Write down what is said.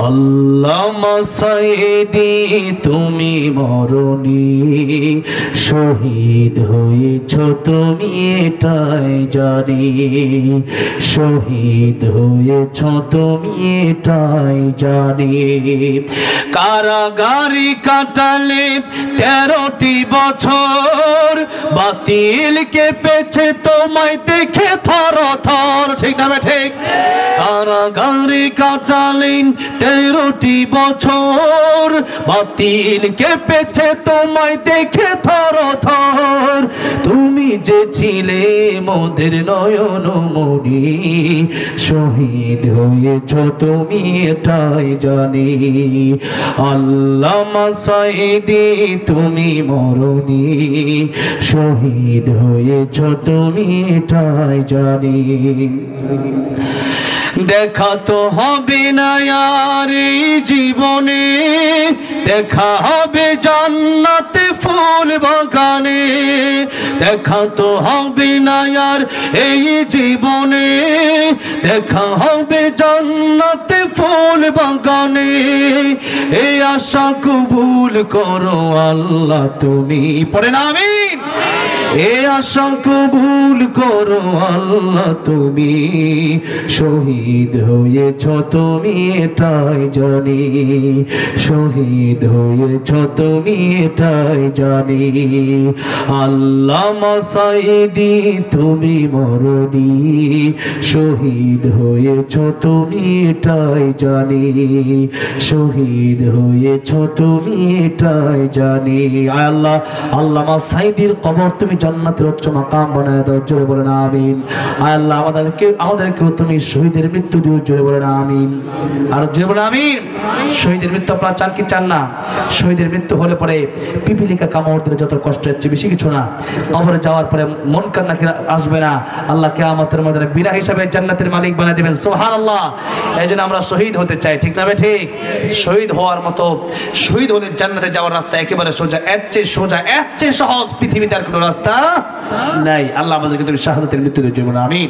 আল্লামা সাইদি তুমি মরণি শহীদ হয়েছ তুমি এটাই জানি, শহীদ হয়েছ তুমি এটাই জানি। কারাগারে কাটালে 13টি বছর, বাতিল কেঁপেছে তোমায় দেখে থর থর, ঠিক না ঠিক? কারাগারে কাটালে 13টি বছর, বাতিল কেঁপেছে তোমায় দেখে থর থর। তুমি যে ছিলে মোদের নয়ন মনি, শহীদ হয়েছ তুমি এটাই জানি। আল্লামা সাইদি তুমি মরণি শহীদ হয়েছ তুমি এটাই জানি। দেখা তো হবে না আর এই জীবনে, দেখা হবে জান্নাতে ফুল বাগানে। দেখা তো হবে না আর এই জীবনে, দেখা হবে জান্নাতে ফুল বাগানে। এই আশা কবুল করো আল্লাহ তুমি, পড়ে না আমিন। এ আশা কবুল করো আল্লাহ তুমি, শহীদ হয়েছ তুমি এটাই জানি, শহীদ হয়েছ তুমি এটাই জানি। আল্লামা সাইদি তুমি মরণি শহীদ হয়েছ তুমি এটাই জানি, শহীদ হয়েছ তুমি এটাই জানি। আল্লাহ আল্লামা সাইদির কবর তুমি জান্নাতের উচ্চ মাকাম বানায় দাও, জোরে বলেন আমিন। আল্লাহ আমাদেরকেও তুমি শহীদের মৃত্যু দিও, জোরে বলেন আমিন। আর জোরে বলেন আমিন। শহীদের মৃত্যু আপনারা চান কি চান না? শহীদের মৃত্যু হলে পরে পিপিলিকা কামড় দিলে যত কষ্ট হচ্ছে বেশি কিছু না। কবরে যাওয়ার পরে মন কান্না আসবে না, আল্লাহ কিয়ামতের ময়দানে বিনা হিসাবে জান্নাতের মালিক বানিয়ে দিবেন, সুবহানাল্লাহ। এই জন্য আমরা শহীদ হতে চাই, ঠিক না ঠিক? শহীদ হওয়ার মতো, শহীদ হলে জান্নাতে যাওয়ার রাস্তা একেবারে সোজা, এর চেয়ে সোজা, এর চেয়ে সহজ পৃথিবীতে আর কোনো রাস্তা নাই। আল্লাহ আমাদেরকে তুমি শাহাদাতের মৃত্যু দিও, আমিন।